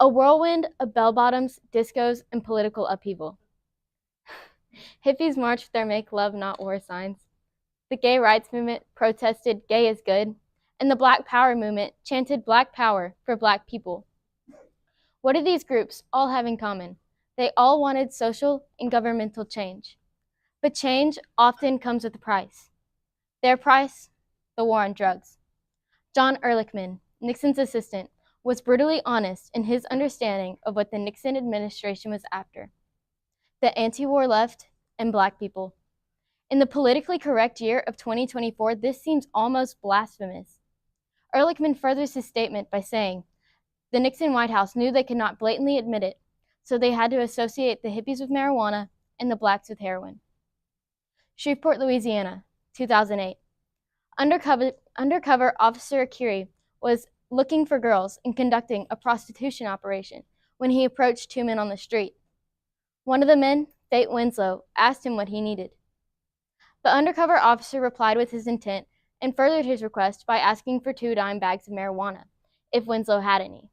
A whirlwind of bell-bottoms, discos, and political upheaval. Hippies marched with their make love, not war signs. The gay rights movement protested gay is good, and the Black Power movement chanted Black Power for Black people. What do these groups all have in common? They all wanted social and governmental change. But change often comes with a price. Their price? The war on drugs. John Ehrlichman, Nixon's assistant, was brutally honest in his understanding of what the Nixon administration was after: the anti-war left and Black people. In the politically correct year of 2024, this seems almost blasphemous. Ehrlichman furthers his statement by saying, the Nixon White House knew they could not blatantly admit it, so they had to associate the hippies with marijuana and the blacks with heroin. Shreveport, Louisiana, 2008. Undercover Officer Akiri was looking for girls and conducting a prostitution operation when he approached two men on the street. One of the men, Fate Winslow, asked him what he needed. The undercover officer replied with his intent and furthered his request by asking for 2 dime bags of marijuana, if Winslow had any.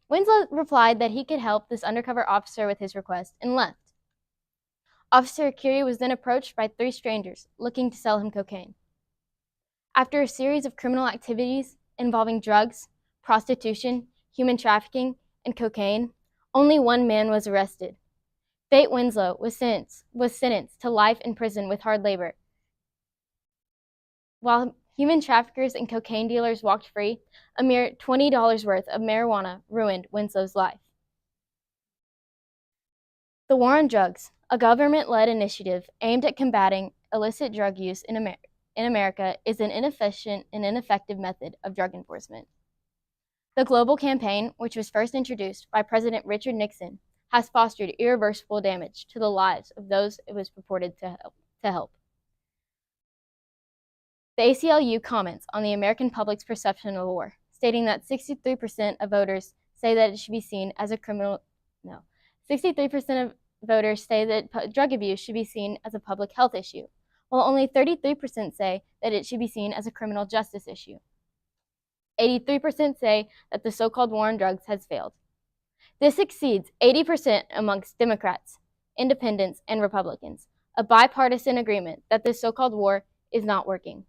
Winslow replied that he could help this undercover officer with his request and left. Officer Akiri was then approached by 3 strangers looking to sell him cocaine. After a series of criminal activities involving drugs, prostitution, human trafficking, and cocaine, only 1 man was arrested. Fate Winslow was sentenced to life in prison with hard labor. While human traffickers and cocaine dealers walked free, a mere $20 worth of marijuana ruined Winslow's life. The War on Drugs, a government-led initiative aimed at combating illicit drug use in America, is an inefficient and ineffective method of drug enforcement. The global campaign, which was first introduced by President Richard Nixon, has fostered irreversible damage to the lives of those it was purported to help. The ACLU comments on the American public's perception of war, stating that 63% of voters say that it should be seen as a criminal. 63% of voters say that drug abuse should be seen as a public health issue, while only 33% say that it should be seen as a criminal justice issue. 83% say that the so-called war on drugs has failed. This exceeds 80% amongst Democrats, Independents, and Republicans, a bipartisan agreement that this so-called war is not working.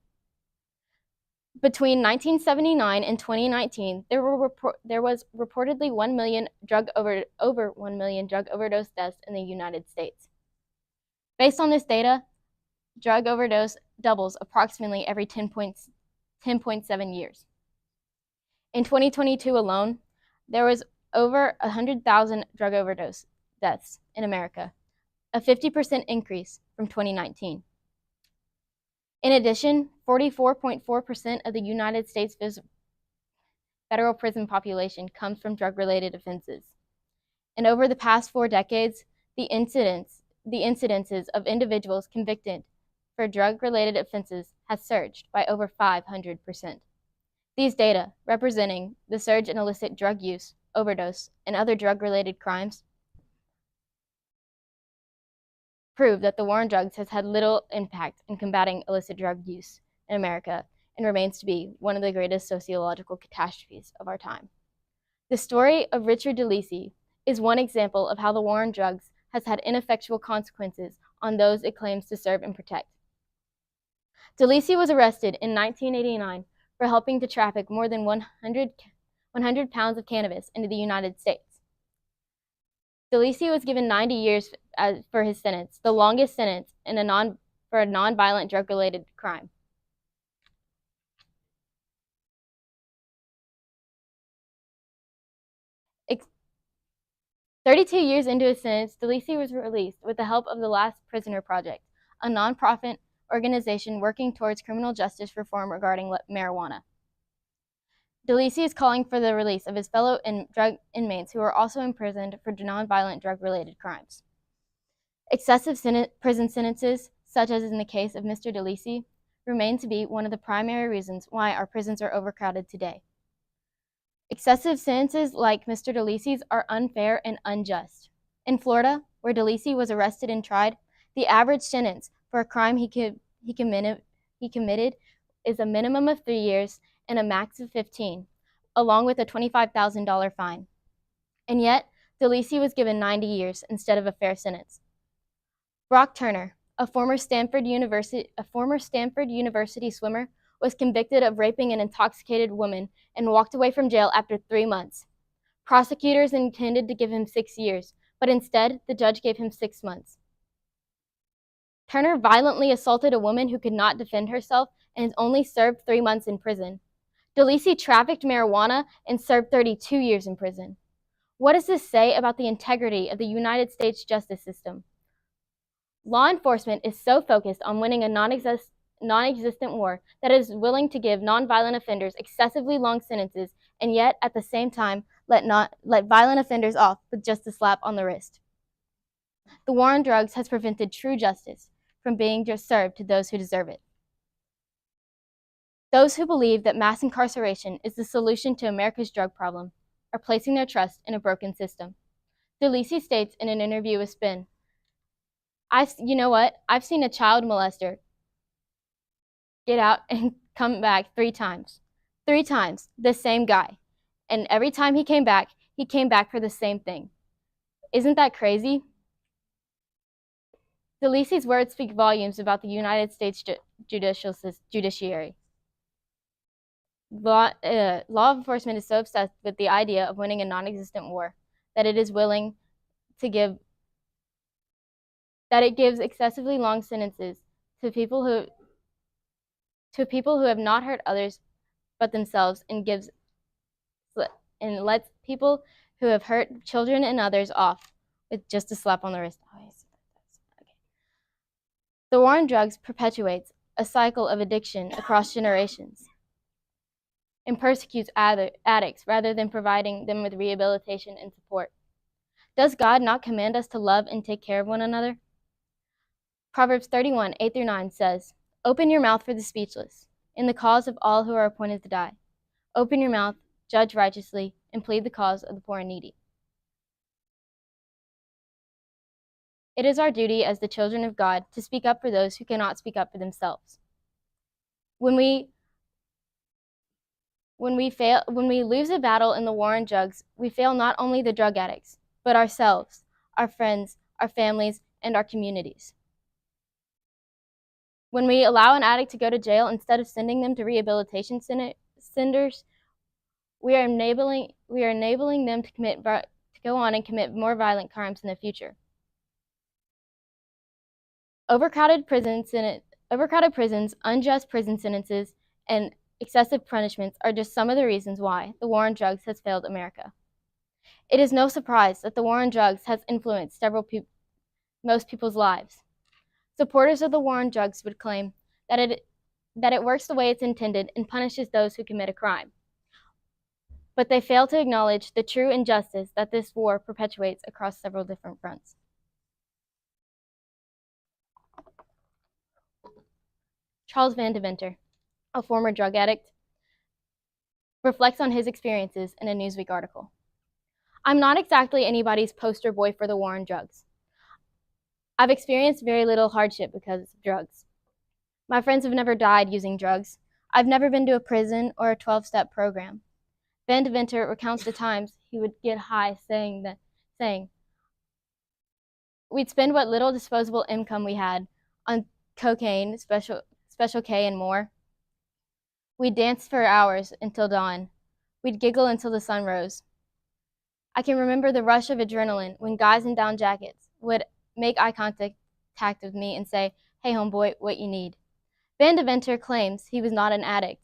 Between 1979 and 2019, there was reportedly 1 million over 1 million drug overdose deaths in the United States. Based on this data, drug overdose doubles approximately every 10.7 years. In 2022 alone, there was over 100,000 drug overdose deaths in America, a 50% increase from 2019. In addition, 44.4% of the United States federal prison population comes from drug-related offenses. And over the past 4 decades, the incidences of individuals convicted for drug-related offenses has surged by over 500%. These data, representing the surge in illicit drug use, overdose, and other drug-related crimes, prove that the war on drugs has had little impact in combating illicit drug use in America and remains to be one of the greatest sociological catastrophes of our time. The story of Richard DeLisi is one example of how the war on drugs has had ineffectual consequences on those it claims to serve and protect. DeLisi was arrested in 1989 for helping to traffic more than 100 pounds of cannabis into the United States. DeLisi was given 90 years for his sentence, the longest sentence for a non-violent drug-related crime. Ex 32 years into his sentence, DeLisi was released with the help of the Last Prisoner Project, a nonprofit organization working towards criminal justice reform regarding marijuana. DeLisi is calling for the release of his fellow drug inmates who are also imprisoned for non-violent drug-related crimes. Excessive prison sentences, such as in the case of Mr. DeLisi, remain to be one of the primary reasons why our prisons are overcrowded today. Excessive sentences like Mr. DeLisi's are unfair and unjust. In Florida, where DeLisi was arrested and tried, the average sentence for a crime he committed is a minimum of 3 years and a max of 15, along with a $25,000 fine. And yet, DeLisi was given 90 years instead of a fair sentence. Brock Turner, a former Stanford University swimmer, was convicted of raping an intoxicated woman and walked away from jail after 3 months. Prosecutors intended to give him 6 years, but instead, the judge gave him 6 months. Turner violently assaulted a woman who could not defend herself and has only served 3 months in prison. DeLisi trafficked marijuana and served 32 years in prison. What does this say about the integrity of the United States justice system? Law enforcement is so focused on winning a non-existent war that it is willing to give nonviolent offenders excessively long sentences and yet, at the same time, let violent offenders off with just a slap on the wrist. The war on drugs has prevented true justice from being served to those who deserve it. Those who believe that mass incarceration is the solution to America's drug problem are placing their trust in a broken system. DeLisi states in an interview with Spin, you know what? I've seen a child molester get out and come back 3 times. 3 times, the same guy. And every time he came back for the same thing. Isn't that crazy? DeLisi's words speak volumes about the United States judiciary. Law enforcement is so obsessed with the idea of winning a non-existent war that it is willing to gives excessively long sentences to people who have not hurt others but themselves and lets people who have hurt children and others off with just a slap on the wrist. Okay. The war on drugs perpetuates a cycle of addiction across generations and persecutes addicts rather than providing them with rehabilitation and support. Does God not command us to love and take care of one another? Proverbs 31, 8-9 says, "Open your mouth for the speechless, in the cause of all who are appointed to die. Open your mouth, judge righteously, and plead the cause of the poor and needy." It is our duty as the children of God to speak up for those who cannot speak up for themselves. When we lose a battle in the war on drugs, we fail not only the drug addicts, but ourselves, our friends, our families, and our communities. When we allow an addict to go to jail instead of sending them to rehabilitation centers, we are enabling them to go on and commit more violent crimes in the future. Overcrowded prisons, unjust prison sentences, and excessive punishments are just some of the reasons why the war on drugs has failed America. It is no surprise that the war on drugs has influenced most people's lives. Supporters of the war on drugs would claim that it works the way it's intended and punishes those who commit a crime. But they fail to acknowledge the true injustice that this war perpetuates across several different fronts. Charles Van Deventer, a former drug addict, reflects on his experiences in a Newsweek article. "I'm not exactly anybody's poster boy for the war on drugs. I've experienced very little hardship because of drugs. My friends have never died using drugs. I've never been to a prison or a 12-step program." Van Deventer recounts the times he would get high saying, "We'd spend what little disposable income we had on cocaine, Special K, and more. We'd dance for hours until dawn. We'd giggle until the sun rose. I can remember the rush of adrenaline when guys in down jackets would make eye contact with me and say, 'Hey, homeboy, what you need?'" Van Deventer claims he was not an addict,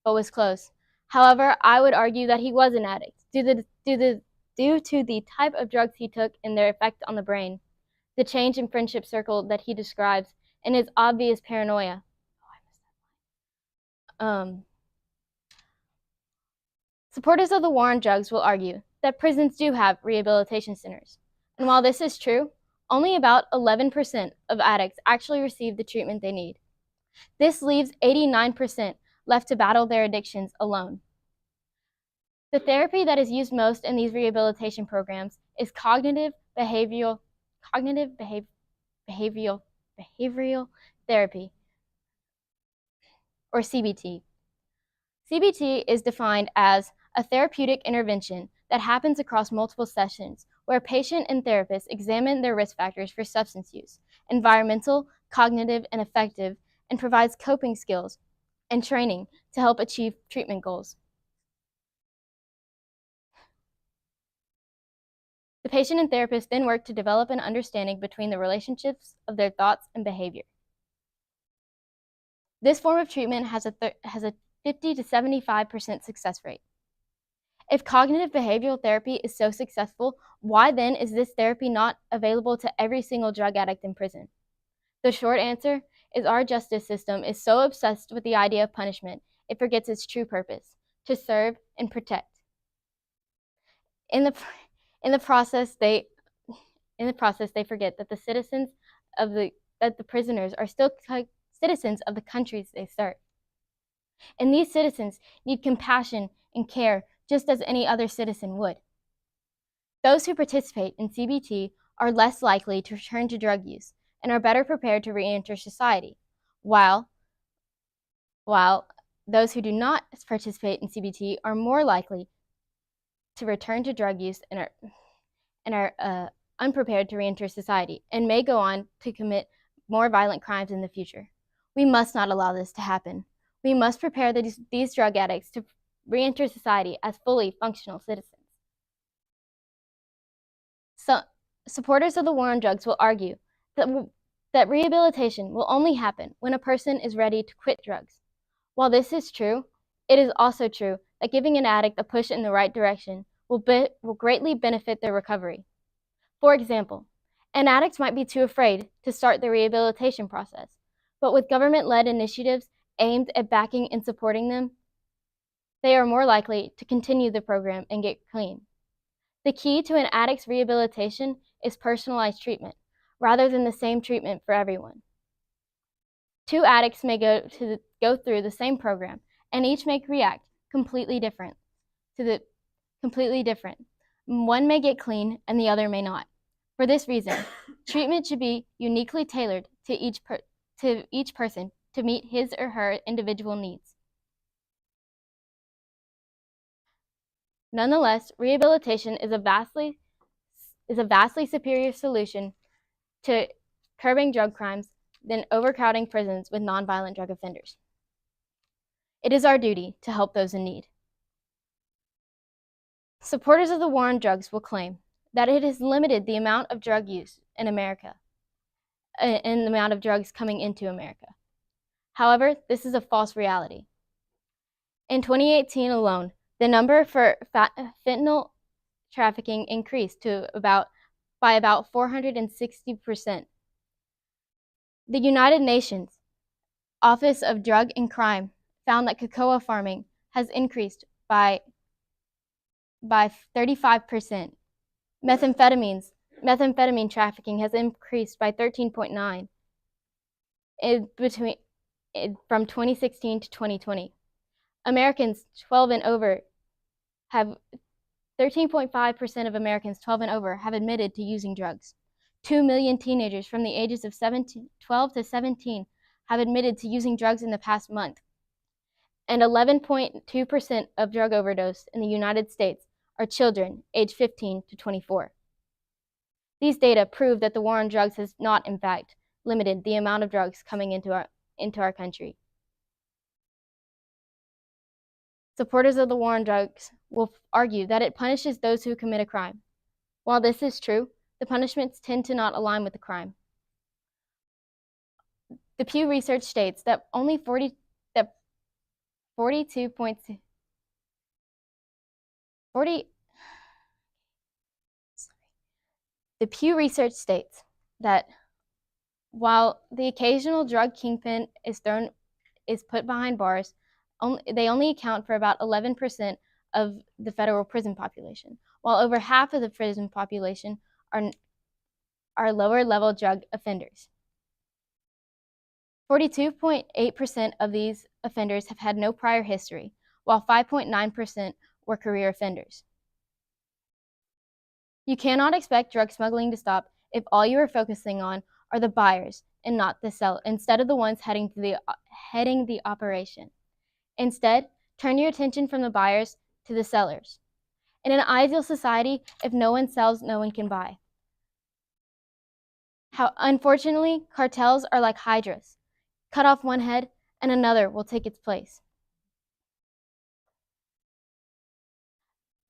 but was close. However, I would argue that he was an addict due to the type of drugs he took and their effect on the brain, the change in friendship circle that he describes, and his obvious paranoia. Supporters of the war on drugs will argue that prisons do have rehabilitation centers. And while this is true, only about 11% of addicts actually receive the treatment they need. This leaves 89% left to battle their addictions alone. The therapy that is used most in these rehabilitation programs is cognitive behavioral therapy, or CBT. CBT is defined as a therapeutic intervention that happens across multiple sessions where patient and therapist examine their risk factors for substance use, environmental, cognitive, and affective, and provides coping skills and training to help achieve treatment goals. The patient and therapist then work to develop an understanding between the relationships of their thoughts and behavior. This form of treatment has a 50 to 75% success rate. If cognitive behavioral therapy is so successful, why then is this therapy not available to every single drug addict in prison? The short answer is our justice system is so obsessed with the idea of punishment, it forgets its true purpose, to serve and protect. In the process, they forget that the prisoners are still citizens of the countries they serve. And these citizens need compassion and care just as any other citizen would. Those who participate in CBT are less likely to return to drug use and are better prepared to re-enter society, while those who do not participate in CBT are more likely to return to drug use and are unprepared to re-enter society and may go on to commit more violent crimes in the future. We must not allow this to happen. We must prepare these drug addicts to re-enter society as fully functional citizens. So, supporters of the war on drugs will argue that rehabilitation will only happen when a person is ready to quit drugs. While this is true, it is also true that giving an addict a push in the right direction will greatly benefit their recovery. For example, an addict might be too afraid to start the rehabilitation process, but with government-led initiatives aimed at backing and supporting them, they are more likely to continue the program and get clean. The key to an addict's rehabilitation is personalized treatment, rather than the same treatment for everyone. Two addicts may go through the same program, and each may react completely different. One may get clean, and the other may not. For this reason, treatment should be uniquely tailored to each person to meet his or her individual needs. Nonetheless, rehabilitation is a vastly superior solution to curbing drug crimes than overcrowding prisons with nonviolent drug offenders. It is our duty to help those in need. Supporters of the war on drugs will claim that it has limited the amount of drug use in America and the amount of drugs coming into America. However, this is a false reality. In 2018 alone, the number for fentanyl trafficking increased by about 460%. The United Nations Office of Drug and Crime found that cocoa farming has increased by 35%. Methamphetamine trafficking has increased by 13.9% from 2016 to 2020. Americans 12 and over have 13.5% of Americans 12 and over have admitted to using drugs. 2 million teenagers from the ages of 12 to 17 have admitted to using drugs in the past month. And 11.2% of drug overdose in the United States are children aged 15 to 24. These data prove that the war on drugs has not, in fact, limited the amount of drugs coming into our country. Supporters of the war on drugs will argue that it punishes those who commit a crime. While this is true, the punishments tend to not align with the crime. The Pew Research states that The Pew Research states that while the occasional drug kingpin is put behind bars, they only account for about 11% of the federal prison population, while over half of the prison population are lower-level drug offenders. 42.8% of these offenders have had no prior history, while 5.9% were career offenders. You cannot expect drug smuggling to stop if all you are focusing on are the buyers and not the sellers, instead of the ones heading the operation. Instead, turn your attention from the buyers to the sellers. In an ideal society, if no one sells, no one can buy. Unfortunately, cartels are like hydras. Cut off one head and another will take its place.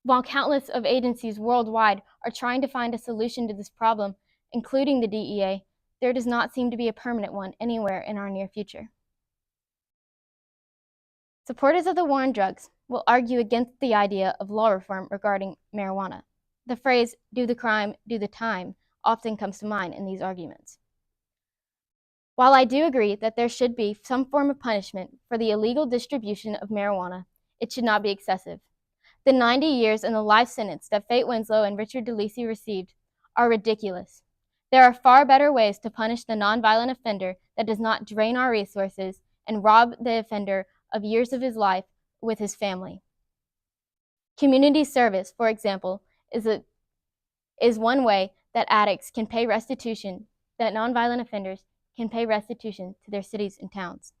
While countless of agencies worldwide are trying to find a solution to this problem, including the DEA, there does not seem to be a permanent one anywhere in our near future. Supporters of the war on drugs will argue against the idea of law reform regarding marijuana. The phrase, do the crime, do the time, often comes to mind in these arguments. While I do agree that there should be some form of punishment for the illegal distribution of marijuana, it should not be excessive. The 90 years and the life sentence that Fate Winslow and Richard DeLisi received are ridiculous. There are far better ways to punish the nonviolent offender that does not drain our resources and rob the offender of years of his life with his family. Community service, for example, is one way that addicts can pay restitution, that nonviolent offenders can pay restitution to their cities and towns.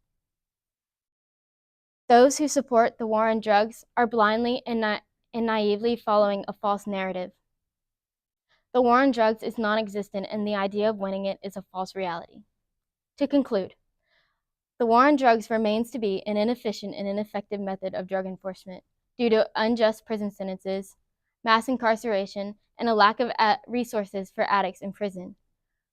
Those who support the war on drugs are blindly and naively following a false narrative. The war on drugs is non-existent, and the idea of winning it is a false reality. To conclude, the war on drugs remains to be an inefficient and ineffective method of drug enforcement due to unjust prison sentences, mass incarceration, and a lack of resources for addicts in prison.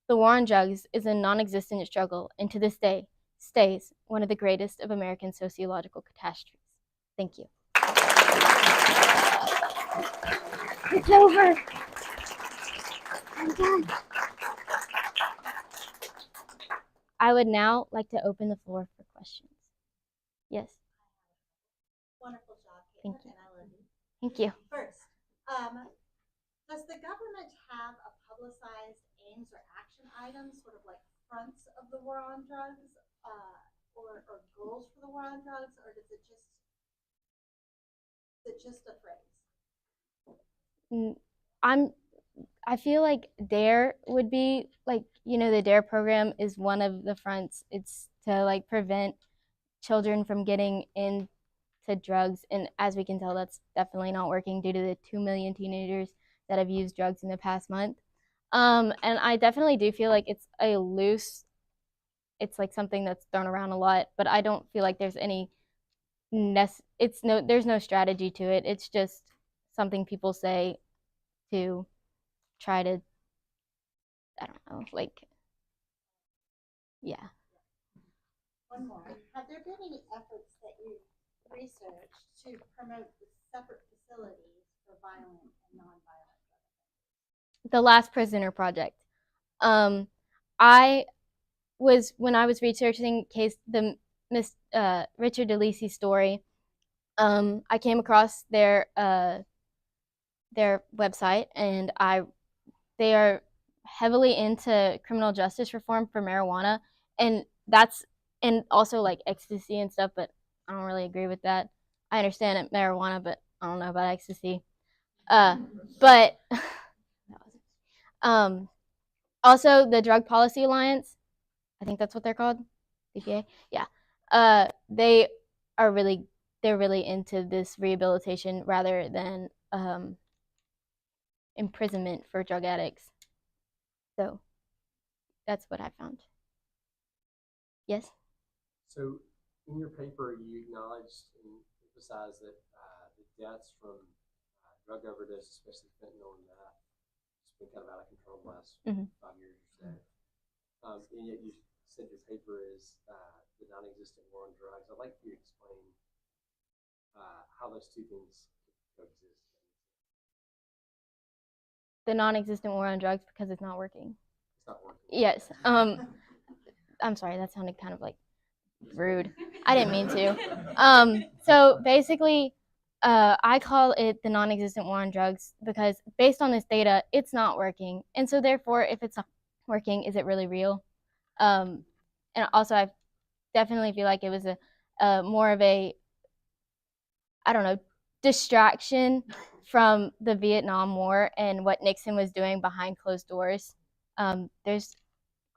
The war on drugs is a non-existent struggle, and to this day, stays one of the greatest of American sociological catastrophes. Thank you. It's over. I'm done. I would now like to open the floor for questions. Yes. Wonderful job, Caitlyn. Thank you. And I love you. Thank you. First, does the government have a publicized aims or action items, sort of like fronts of the war on drugs, or goals for the war on drugs, or is it just a phrase? I feel like DARE would be like, the DARE program is one of the fronts. It's to like prevent children from getting into drugs, and as we can tell, that's definitely not working due to the 2 million teenagers that have used drugs in the past month. And I definitely do feel like it's like something that's thrown around a lot, but I don't feel like there's any there's no strategy to it. It's just something people say to try to, I don't know, like, yeah. One more. Have there been any efforts that you've researched to promote the separate facilities for violent and nonviolent drug offenders? The Last Prisoner Project. When I was researching Richard DeLisi story, I came across their website, and they are heavily into criminal justice reform for marijuana, and also like ecstasy and stuff, but I don't really agree with that. I understand it, marijuana, but I don't know about ecstasy. But also the Drug Policy Alliance, I think that's what they're called, DPA. Yeah, they're really into this rehabilitation rather than imprisonment for drug addicts. So that's what I found. Yes. So in your paper, you acknowledged and emphasized that the deaths from drug overdose, especially fentanyl and meth, has been kind of out of control the last 5 years or so. And yet you said your paper is the non-existent war on drugs. I'd like you to explain how those two things coexist. The non-existent war on drugs because it's not working. It's not working. Yes. I'm sorry, that sounded kind of like rude. I didn't mean to. So basically, I call it the non-existent war on drugs because based on this data, it's not working. And so therefore, if it's not working, is it really real? And also, I definitely feel like it was a more of a, I don't know, distraction from the Vietnam War and what Nixon was doing behind closed doors. There's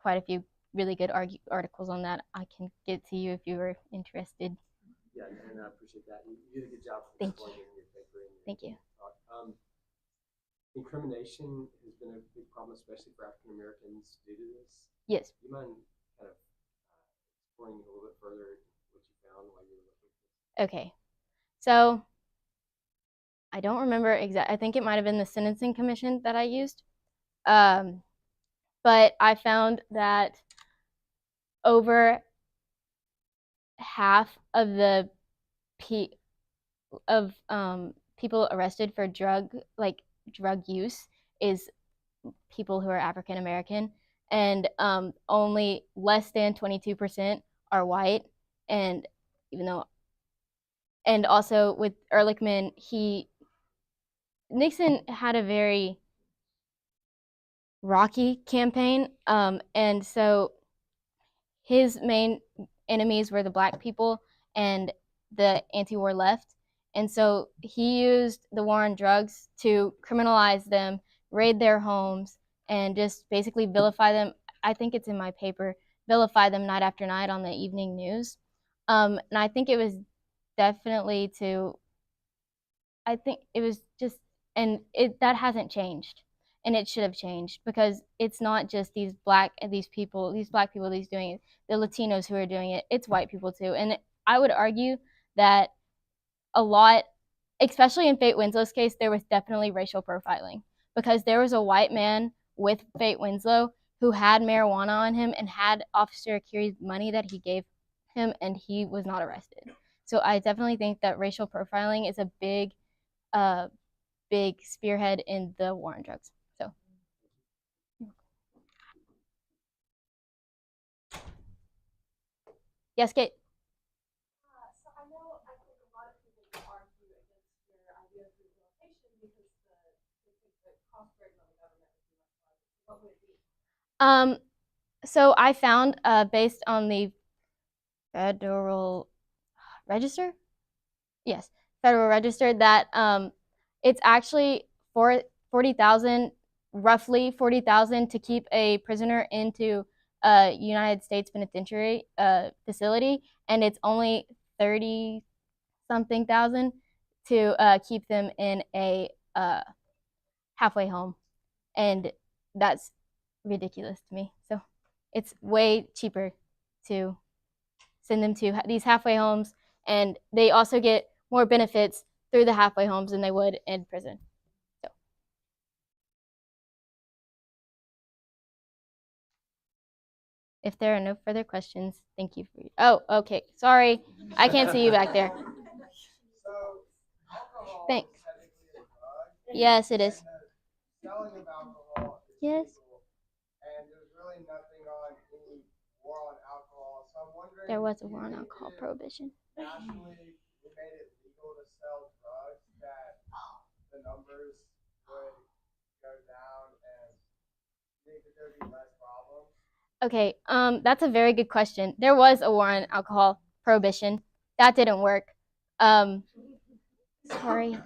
quite a few really good articles on that. I can get to you if you were interested. Yeah, and I appreciate that. You did a good job explaining in your paper. Thank you. Incrimination has been a big problem, especially for African Americans, due to this. Yes. Do you mind kind of exploring a little bit further what you found while you were looking at this? Okay. So I don't remember exactly. I think it might have been the Sentencing Commission that I used. But I found that over half of the people arrested for drug use is people who are African American, and only less than 22% are white. And even though, and also with Ehrlichman, Nixon had a very rocky campaign, and so his main enemies were the black people and the anti-war left. And so he used the war on drugs to criminalize them, raid their homes, and just basically vilify them. I think it's in my paper, vilify them night after night on the evening news. And I think it was definitely to, I think it was just, and that hasn't changed. And it should have changed, because it's not just these black people doing it, the Latinos who are doing it. It's white people too. And I would argue that a lot, especially in Fate Winslow's case, there was definitely racial profiling, because there was a white man with Fate Winslow who had marijuana on him and had Officer Akiri's money that he gave him, and he was not arrested. So I definitely think that racial profiling is a big spearhead in the war on drugs. So yes, Kate. So I know I think a lot of people argue against your idea of rehabilitation because they think the cost burden on the government would be much larger. What would it be? So I found, based on the Federal Register, yes, Federal Register, that it's actually for 40,000, roughly 40,000, to keep a prisoner into a United States penitentiary facility, and it's only 30 something thousand to keep them in a halfway home, and that's ridiculous to me. So it's way cheaper to send them to these halfway homes, and they also get more benefits through the halfway homes than they would in prison. So if there are no further questions, thank you for. Oh, okay. Sorry, I can't see you back there. So, alcohol Thanks. is technically a drug. Yes, it is. And the selling of alcohol is Yes. legal. And there's really nothing on any war on alcohol. So I'm wondering. There was a war on alcohol prohibition. Nationally, we made it legal to sell drugs, that the numbers would go down, and think that there'd be less problems. Okay, that's a very good question. There was a war on alcohol prohibition. That didn't work. Sorry.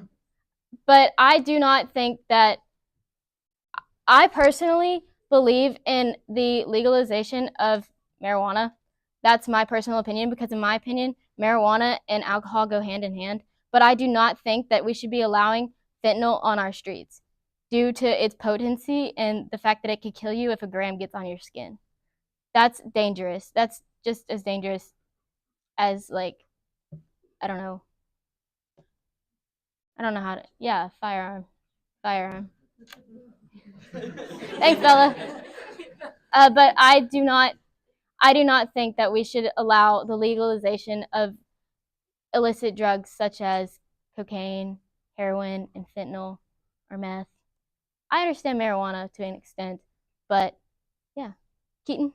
But I do not think that, I personally believe in the legalization of marijuana. That's my personal opinion, because in my opinion, marijuana and alcohol go hand in hand. But I do not think that we should be allowing fentanyl on our streets due to its potency and the fact that it could kill you if a gram gets on your skin. That's dangerous. That's just as dangerous as, like, I don't know how to, yeah, firearm. Thanks, Bella. But I do not think that we should allow the legalization of illicit drugs such as cocaine, heroin, and fentanyl, or meth. I understand marijuana to an extent, but yeah. Keaton?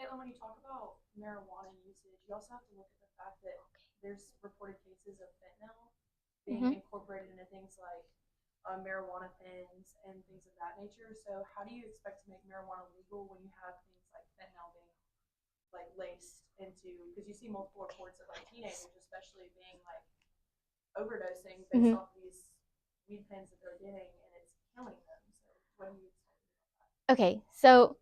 Caitlyn, when you talk about marijuana usage, you also have to look at the fact that there's reported cases of fentanyl being incorporated into things like marijuana pens and things of that nature. So how do you expect to make marijuana legal when you have things like fentanyl being like laced into, because you see multiple reports of like teenagers especially being like overdosing based off these weed pens that they're getting, and it's killing them. So what do you expect about that? Okay, so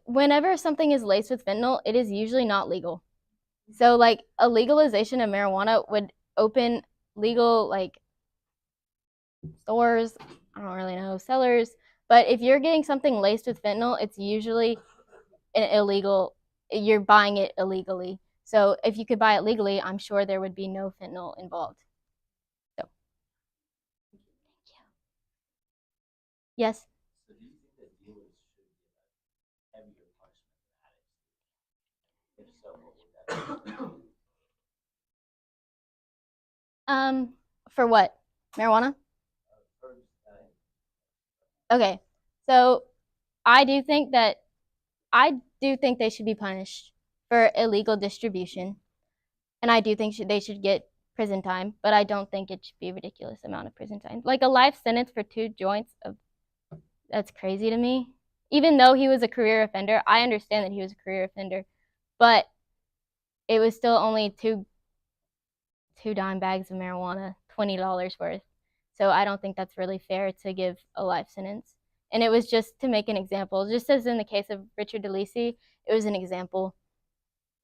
whenever something is laced with fentanyl, it is usually not legal. So like a legalization of marijuana would open legal like stores, I don't really know, sellers, but if you're getting something laced with fentanyl, it's usually an illegal, you're buying it illegally. So if you could buy it legally, I'm sure there would be no fentanyl involved. So, yes. So do you think that dealers should get a heavier punishment than addicts? If so, what would that be? For what? Marijuana? Okay. So I do think they should be punished for illegal distribution, and I do think they should get prison time, but I don't think it should be a ridiculous amount of prison time. Like a life sentence for 2 joints of, that's crazy to me. Even though he was a career offender, I understand that he was a career offender, but it was still only two dime bags of marijuana, $20 worth. So I don't think that's really fair to give a life sentence. And it was just to make an example. Just as in the case of Richard DeLisi, it was an example.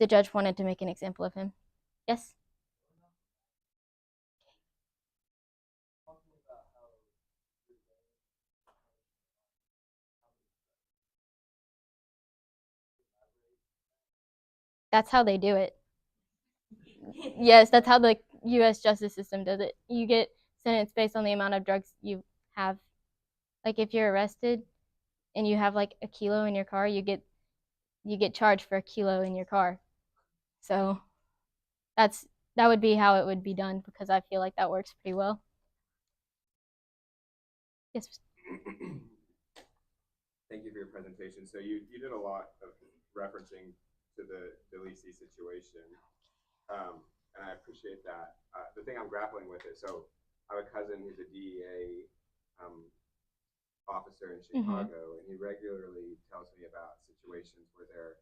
The judge wanted to make an example of him. Yes? That's how they do it. Yes, that's how the U.S. justice system does it. You get sentenced based on the amount of drugs you have. Like if you're arrested and you have like a kilo in your car, you get charged for a kilo in your car. So that would be how it would be done, because I feel like that works pretty well. Yes. Thank you for your presentation. So you did a lot of referencing to the DeLisi situation, and I appreciate that. The thing I'm grappling with is, so I have a cousin who's a DEA officer in Chicago, and he regularly tells me about situations where they're,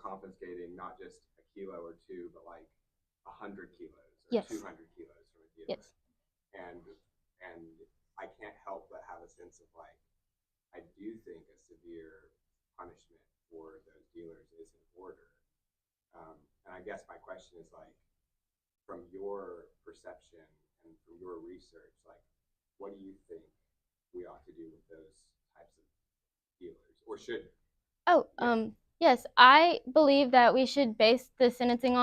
confiscating not just a kilo or two, but like 100 kilos or 200 kilos from a dealer. Yes. And I can't help but have a sense of like, I do think a severe punishment for those dealers is in order. And I guess my question is like, from your perception and from your research, like, what do you think we ought to do with those types of dealers, or should? Oh, yes, I believe that we should base the sentencing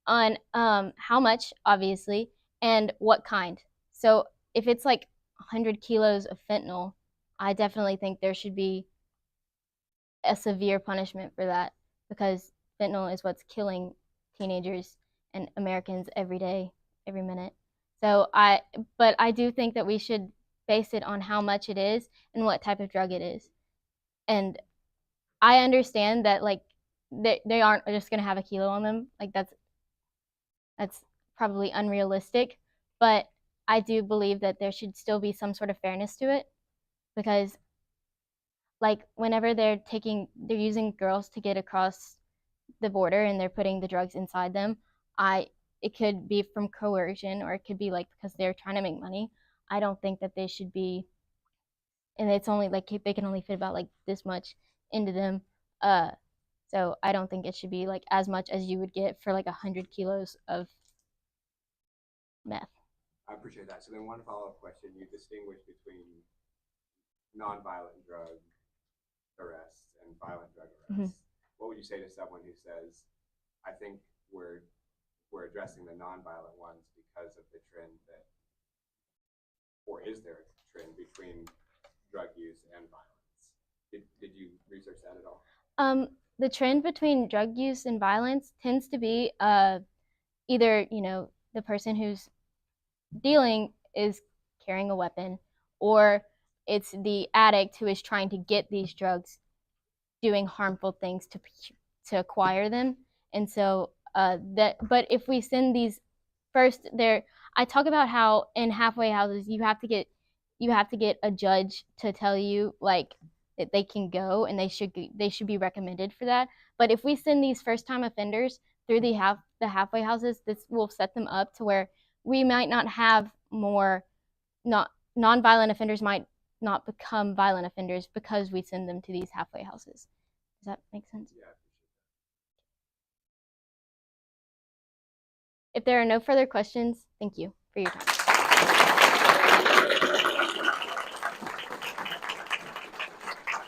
on how much, obviously, and what kind. So if it's like 100 kilos of fentanyl, I definitely think there should be a severe punishment for that, because fentanyl is what's killing teenagers and Americans every day, every minute. But I do think that we should base it on how much it is and what type of drug it is. And I understand that like they aren't just gonna have a kilo on them. Like that's probably unrealistic, but I do believe that there should still be some sort of fairness to it, because like whenever they're using girls to get across the border and they're putting the drugs inside them, it could be from coercion, or it could be like because they're trying to make money. I don't think that they should be, and it's only like they can only fit about like this much into them. So I don't think it should be like as much as you would get for like 100 kilos of meth. I appreciate that. So then one follow-up question, you distinguish between nonviolent drug arrests and violent drug arrests. What would you say to someone who says, I think we're addressing the nonviolent ones because of the trend that, or is there a trend between drug use and violence? Did you research that at all? The trend between drug use and violence tends to be either, the person who's dealing is carrying a weapon, or it's the addict who is trying to get these drugs, doing harmful things to acquire them. And so but if we send these first, I talk about how in halfway houses you have to get a judge to tell you like that they can go, and they should be recommended for that. But if we send these first time offenders through the halfway houses, this will set them up to where we might not have more non-violent offenders might not become violent offenders because we send them to these halfway houses. Does that make sense? Yeah. If there are no further questions, thank you for your time.